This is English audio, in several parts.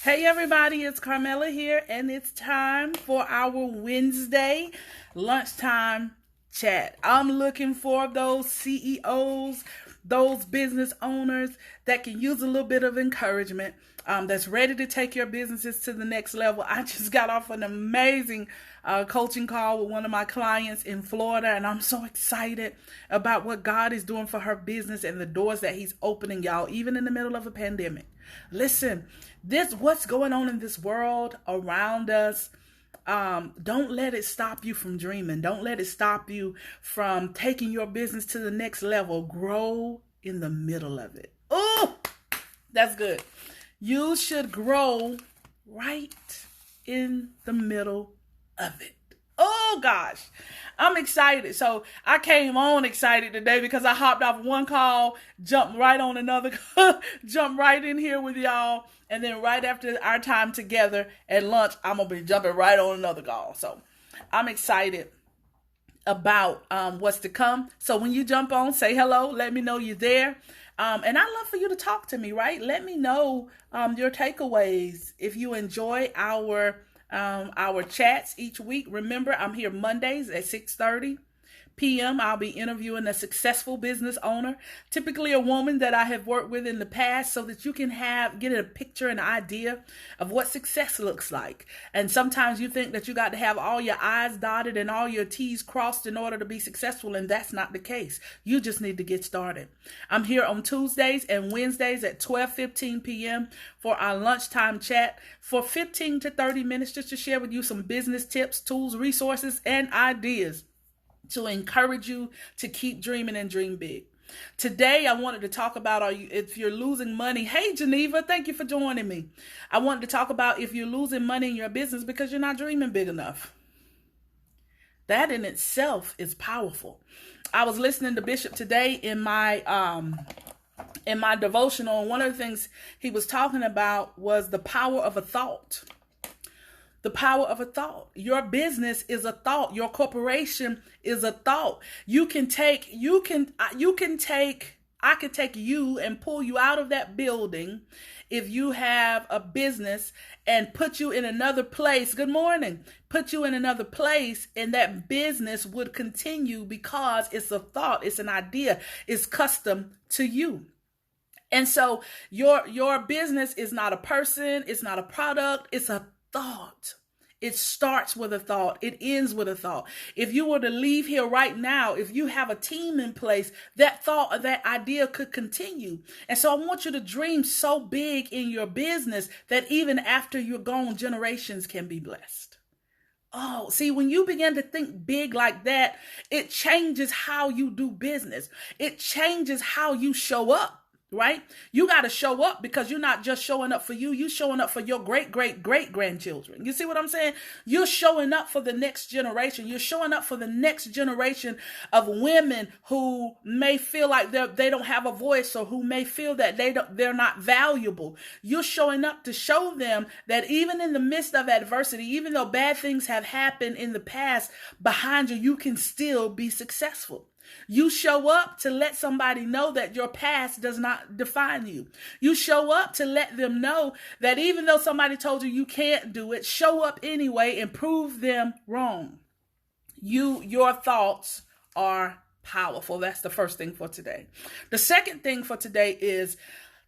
Hey everybody, it's Carmela here, and it's time for our Wednesday lunchtime chat. I'm looking for those CEOs, those business owners that can use a little bit of encouragement, that's ready to take your businesses to the next level. I just got off an amazing coaching call with one of my clients in Florida, and I'm so excited about what God is doing for her business and the doors that He's opening, y'all, even in the middle of a pandemic. Listen, what's going on in this world around us. Don't let it stop you from dreaming. Don't let it stop you from taking your business to the next level. Grow in the middle of it. Oh, that's good. You should grow right in the middle of it. Oh gosh, I'm excited. So I came on excited today because I hopped off one call, jumped right on another, jumped right in here with y'all. And then right after our time together at lunch, I'm going to be jumping right on another call. So I'm excited about what's to come. So when you jump on, say hello. Let me know you're there. And I'd love for you to talk to me, right? Let me know your takeaways. If you enjoy our chats each week, remember I'm here Mondays at 6:30 p.m. I'll be interviewing a successful business owner, typically a woman that I have worked with in the past, so that you can get a picture, an idea of what success looks like. And sometimes you think that you got to have all your I's dotted and all your T's crossed in order to be successful, and that's not the case. You just need to get started. I'm here on Tuesdays and Wednesdays at 12:15 p.m. for our lunchtime chat for 15 to 30 minutes, just to share with you some business tips, tools, resources, and ideas to encourage you to keep dreaming and dream big. Today, I wanted to talk about if you're losing money. Hey, Geneva, thank you for joining me. I wanted to talk about if you're losing money in your business because you're not dreaming big enough. That in itself is powerful. I was listening to Bishop today in my devotional, and one of the things he was talking about was the power of a thought. The power of a thought. Your business is a thought. Your corporation is a thought. I can take you and pull you out of that building if you have a business and put you in another place. Good morning. Put you in another place, and that business would continue because it's a thought, it's an idea, it's custom to you. And so your business is not a person, it's not a product, it's a thought. It starts with a thought. It ends with a thought. If you were to leave here right now, if you have a team in place, that thought or that idea could continue. And so I want you to dream so big in your business that even after you're gone, generations can be blessed. Oh, see, when you begin to think big like that, it changes how you do business. It changes how you show up. Right? You got to show up because you're not just showing up for you. You're showing up for your great grandchildren. You see what I'm saying? You're showing up for the next generation. You're showing up for the next generation of women who may feel like they don't have a voice, or who may feel that they're not valuable. You're showing up to show them that even in the midst of adversity, even though bad things have happened in the past behind you, you can still be successful. You show up to let somebody know that your past does not define you. You show up to let them know that even though somebody told you can't do it, show up anyway and prove them wrong. Your thoughts are powerful. That's the first thing for today. The second thing for today is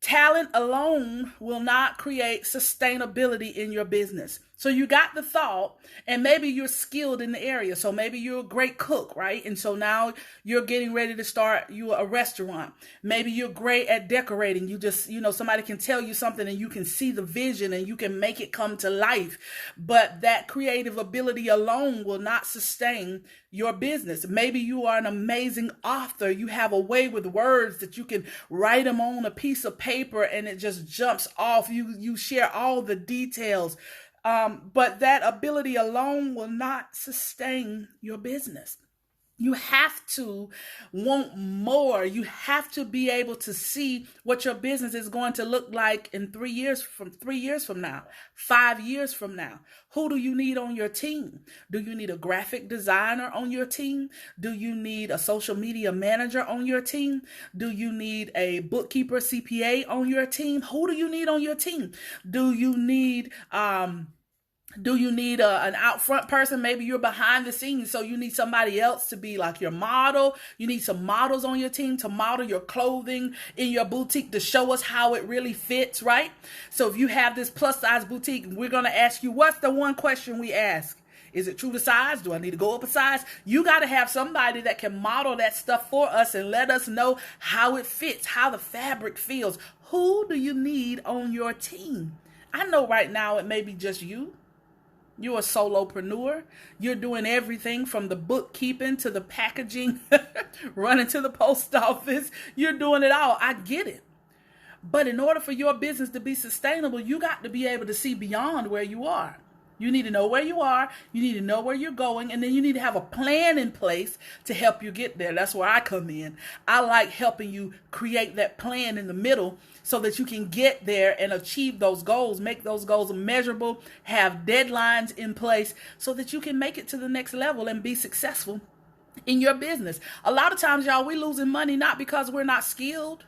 talent alone will not create sustainability in your business. So you got the thought, and maybe you're skilled in the area. So maybe you're a great cook, right? And so now you're getting ready to start a restaurant. Maybe you're great at decorating. You just, somebody can tell you something and you can see the vision and you can make it come to life. But that creative ability alone will not sustain your business. Maybe you are an amazing author. You have a way with words that you can write them on a piece of paper and it just jumps off. You share all the details. But that ability alone will not sustain your business. You have to want more. You have to be able to see what your business is going to look like in 3 years from now, 5 years from now. Who do you need on your team? Do you need a graphic designer on your team? Do you need a social media manager on your team? Do you need a bookkeeper, CPA on your team? Who do you need on your team? Do you need an out front person? Maybe you're behind the scenes, so you need somebody else to be like your model. You need some models on your team to model your clothing in your boutique to show us how it really fits, right? So if you have this plus size boutique, we're going to ask you, what's the one question we ask? Is it true to size? Do I need to go up a size? You got to have somebody that can model that stuff for us and let us know how it fits, how the fabric feels. Who do you need on your team? I know right now it may be just you. You're a solopreneur. You're doing everything from the bookkeeping to the packaging, running to the post office. You're doing it all. I get it. But in order for your business to be sustainable, you got to be able to see beyond where you are. You need to know where you are. You need to know where you're going. And then you need to have a plan in place to help you get there. That's where I come in. I like helping you create that plan in the middle so that you can get there and achieve those goals, make those goals measurable, have deadlines in place so that you can make it to the next level and be successful in your business. A lot of times, y'all, we're losing money not because we're not skilled,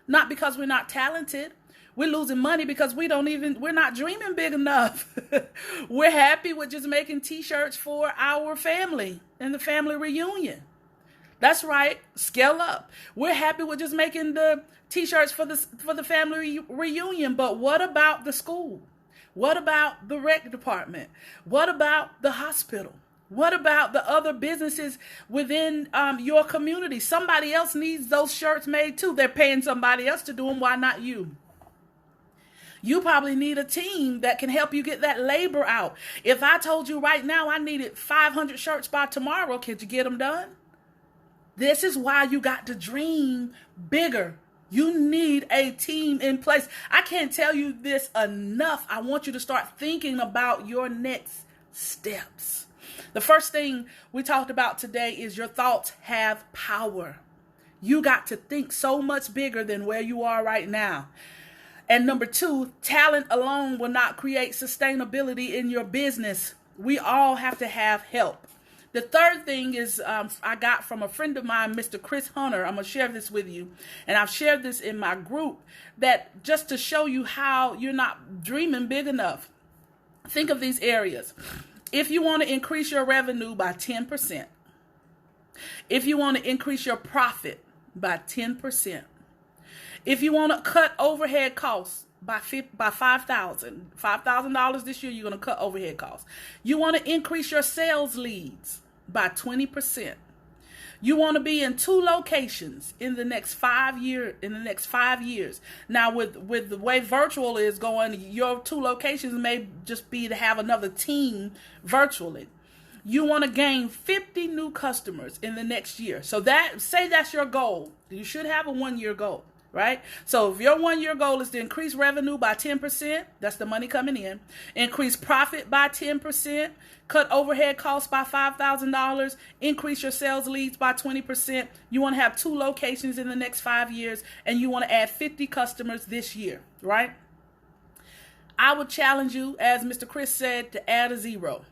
not because we're not talented. We're losing money because we're not dreaming big enough. We're happy with just making t-shirts for our family and the family reunion. That's right. Scale up. We're happy with just making the t-shirts for the family reunion. But what about the school? What about the rec department? What about the hospital? What about the other businesses within your community? Somebody else needs those shirts made too. They're paying somebody else to do them. Why not you? You probably need a team that can help you get that labor out. If I told you right now I needed 500 shirts by tomorrow, could you get them done? This is why you got to dream bigger. You need a team in place. I can't tell you this enough. I want you to start thinking about your next steps. The first thing we talked about today is your thoughts have power. You got to think so much bigger than where you are right now. And number two, talent alone will not create sustainability in your business. We all have to have help. The third thing is I got from a friend of mine, Mr. Chris Hunter. I'm going to share this with you. And I've shared this in my group that just to show you how you're not dreaming big enough. Think of these areas. If you want to increase your revenue by 10%, if you want to increase your profit by 10%, if you want to cut overhead costs by $5,000 this year, you're going to cut overhead costs. You want to increase your sales leads by 20%. You want to be in 2 locations in the next 5 years. Now, with the way virtual is going, your 2 locations may just be to have another team virtually. You want to gain 50 new customers in the next year. So say that's your goal. You should have a 1-year goal. Right? So if your 1-year goal is to increase revenue by 10%, that's the money coming in, increase profit by 10%, cut overhead costs by $5,000, increase your sales leads by 20%, you want to have 2 locations in the next 5 years, and you want to add 50 customers this year, right? I would challenge you, as Mr. Chris said, to add a 0.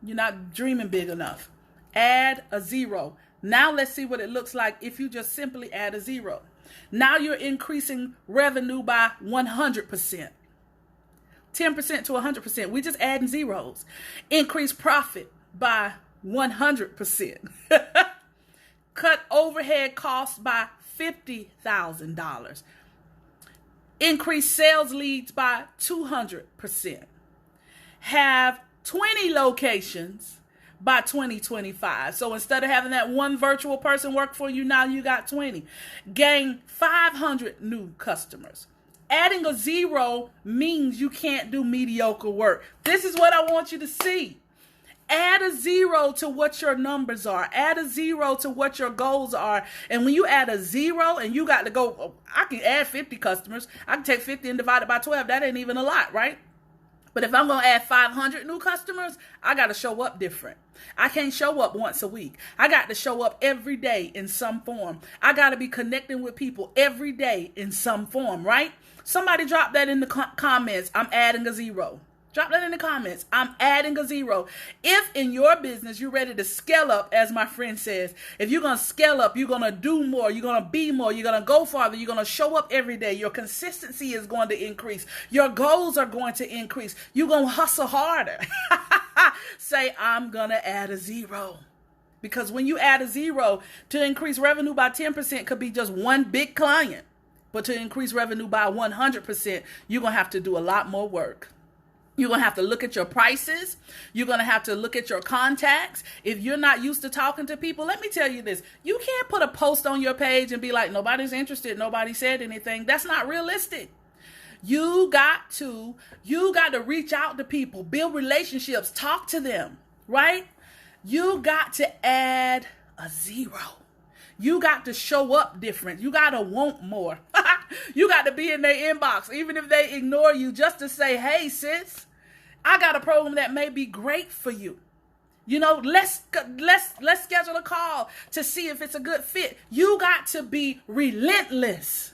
You're not dreaming big enough. Add a 0. Now let's see what it looks like if you just simply add a 0. Now you're increasing revenue by 100%. 10% to 100%. We're just adding zeros. Increase profit by 100%. Cut overhead costs by $50,000. Increase sales leads by 200%. Have 20 locations by 2025. So instead of having that 1 virtual person work for you, now you got 20. Gain 500 new customers. Adding a 0 means you can't do mediocre work. This is what I want you to see. Add a 0 to what your numbers are. Add a 0 to what your goals are. And when you add a 0 and you got to go, I can add 50 customers. I can take 50 and divide it by 12. That ain't even a lot, right? But if I'm going to add 500 new customers, I got to show up different. I can't show up once a week. I got to show up every day in some form. I got to be connecting with people every day in some form, right? Somebody drop that in the comments. I'm adding a zero. Drop that in the comments. I'm adding a zero. If in your business you're ready to scale up, as my friend says, if you're going to scale up, you're going to do more, you're going to be more, you're going to go farther, you're going to show up every day. Your consistency is going to increase. Your goals are going to increase. You're going to hustle harder. Say, I'm going to add a zero. Because when you add a zero, to increase revenue by 10% could be just one big client. But to increase revenue by 100%, you're going to have to do a lot more work. You're going to have to look at your prices. You're going to have to look at your contacts. If you're not used to talking to people, let me tell you this. You can't put a post on your page and be like, nobody's interested. Nobody said anything. That's not realistic. You got to reach out to people, build relationships, talk to them, right? You got to add a zero. You got to show up different. You got to want more. You got to be in their inbox, even if they ignore you, just to say, hey, sis, I got a program that may be great for you. You know, let's schedule a call to see if it's a good fit. You got to be relentless.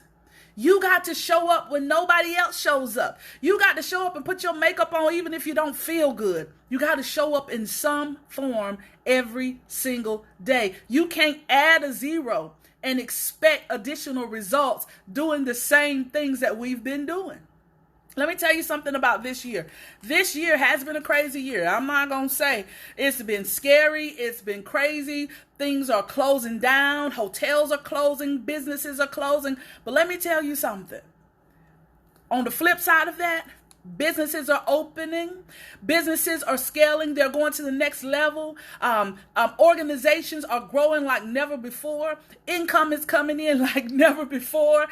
You got to show up when nobody else shows up. You got to show up and put your makeup on even if you don't feel good. You got to show up in some form every single day. You can't add a zero and expect additional results doing the same things that we've been doing. Let me tell you something about this year. This year has been a crazy year. I'm not going to say it's been scary. It's been crazy. Things are closing down. Hotels are closing. Businesses are closing. But let me tell you something. On the flip side of that, businesses are opening. Businesses are scaling. They're going to the next level. Organizations are growing like never before. Income is coming in like never before.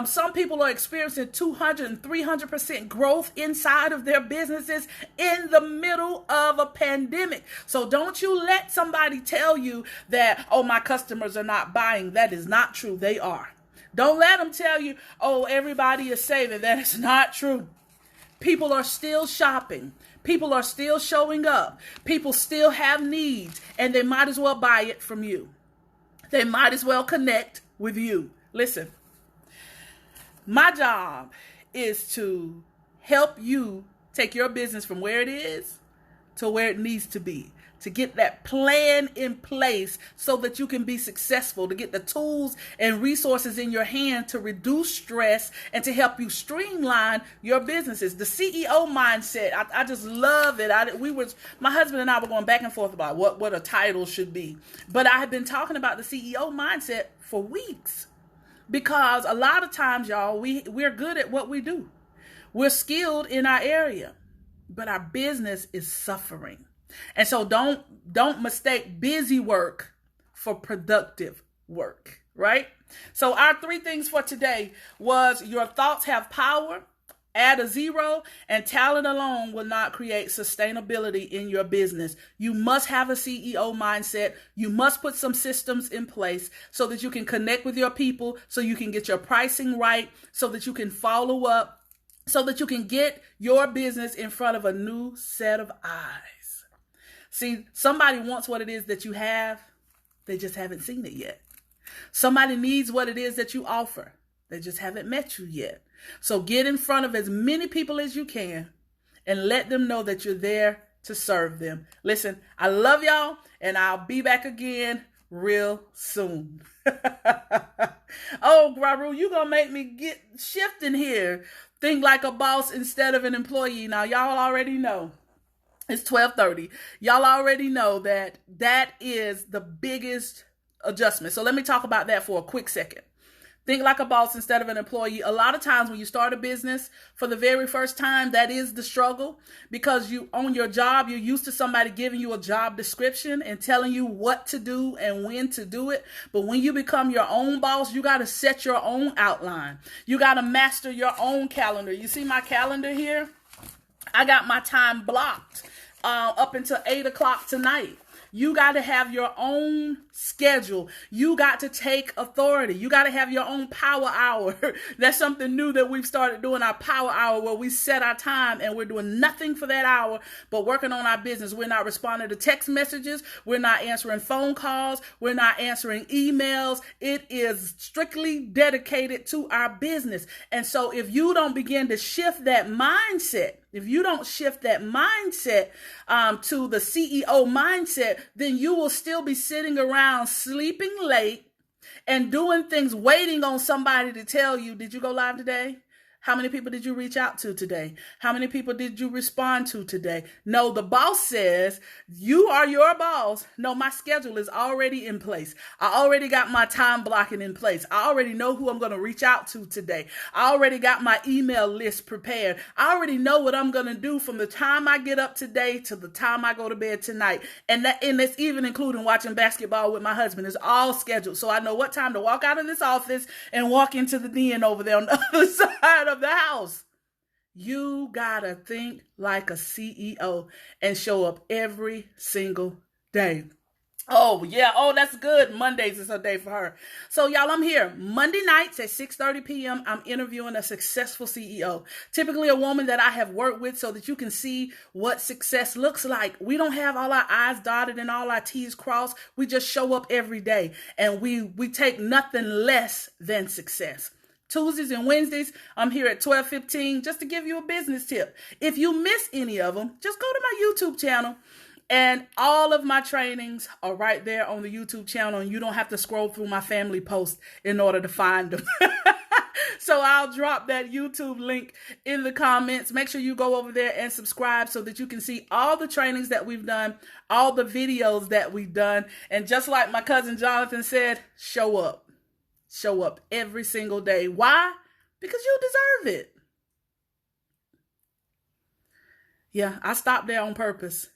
Some people are experiencing 200 and 300% growth inside of their businesses in the middle of a pandemic. So don't you let somebody tell you that, oh, my customers are not buying. That is not true. They are. Don't let them tell you, oh, everybody is saving. That is not true. People are still shopping. People are still showing up. People still have needs, and they might as well buy it from you. They might as well connect with you. Listen, my job is to help you take your business from where it is to where it needs to be, to get that plan in place so that you can be successful, to get the tools and resources in your hand to reduce stress and to help you streamline your businesses. The CEO mindset, I just love it. My husband and I were going back and forth about what a title should be. But I have been talking about the CEO mindset for weeks because a lot of times, y'all, we're good at what we do. We're skilled in our area, but our business is suffering. And so don't mistake busy work for productive work, right? So our 3 things for today was your thoughts have power, add a zero, and talent alone will not create sustainability in your business. You must have a CEO mindset. You must put some systems in place so that you can connect with your people, so you can get your pricing right, so that you can follow up, so that you can get your business in front of a new set of eyes. See, somebody wants what it is that you have. They just haven't seen it yet. Somebody needs what it is that you offer. They just haven't met you yet. So get in front of as many people as you can and let them know that you're there to serve them. Listen, I love y'all, and I'll be back again real soon. Oh, Graru, you gonna make me get shifting here. Think like a boss instead of an employee. Now, y'all already know. It's 12:30. Y'all already know that is the biggest adjustment. So let me talk about that for a quick second. Think like a boss instead of an employee. A lot of times when you start a business for the very first time, that is the struggle, because you on your job, you're used to somebody giving you a job description and telling you what to do and when to do it. But when you become your own boss, you got to set your own outline. You got to master your own calendar. You see my calendar here? I got my time blocked up until 8 o'clock tonight. You got to have your own schedule. You got to take authority. You got to have your own power hour. That's something new that we've started doing, our power hour, where we set our time and we're doing nothing for that hour but working on our business. We're not responding to text messages. We're not answering phone calls. We're not answering emails. It is strictly dedicated to our business. And so if you don't begin to shift that mindset, to the CEO mindset, then you will still be sitting around sleeping late and doing things, waiting on somebody to tell you, did you go live today? How many people did you reach out to today? How many people did you respond to today? No, the boss says, you are your boss. No, my schedule is already in place. I already got my time blocking in place. I already know who I'm going to reach out to today. I already got my email list prepared. I already know what I'm going to do from the time I get up today to the time I go to bed tonight. And that's even including watching basketball with my husband. It's all scheduled. So I know what time to walk out of this office and walk into the den over there on the other side of the house. You gotta think like a CEO and show up every single day. Oh, yeah. Oh, that's good. Mondays is a day for her. So, y'all, I'm here Monday nights at 6:30 p.m. I'm interviewing a successful CEO, typically a woman that I have worked with, so that you can see what success looks like. We don't have all our I's dotted and all our T's crossed. We just show up every day, and we take nothing less than success. Tuesdays and Wednesdays, I'm here at 12:15 just to give you a business tip. If you miss any of them, just go to my YouTube channel. And all of my trainings are right there on the YouTube channel, and you don't have to scroll through my family posts in order to find them. So I'll drop that YouTube link in the comments. Make sure you go over there and subscribe so that you can see all the trainings that we've done, all the videos that we've done. And just like my cousin Jonathan said, show up. Show up every single day. Why? Because you deserve it. Yeah, I stopped there on purpose.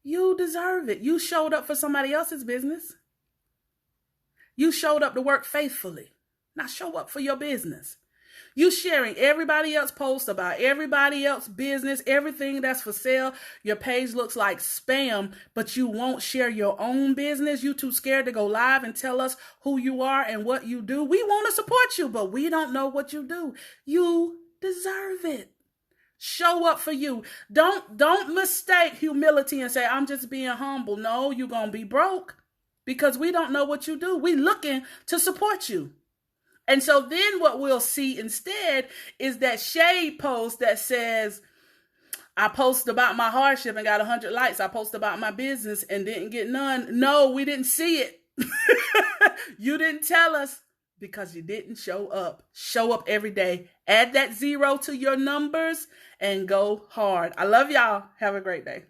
You deserve it. You showed up for somebody else's business. You showed up to work faithfully. Now show up for your business. You sharing everybody else posts about everybody else business, everything that's for sale. Your page looks like spam, but you won't share your own business. You too scared to go live and tell us who you are and what you do. We want to support you, but we don't know what you do. You deserve it. Show up for you. Don't mistake humility and say, I'm just being humble. No, you're going to be broke because we don't know what you do. We looking to support you. And so then what we'll see instead is that shade post that says, I posted about my hardship and got 100 likes. I posted about my business and didn't get none. No, we didn't see it. You didn't tell us. Because you didn't show up. Show up every day. Add that 0 to your numbers and go hard. I love y'all. Have a great day.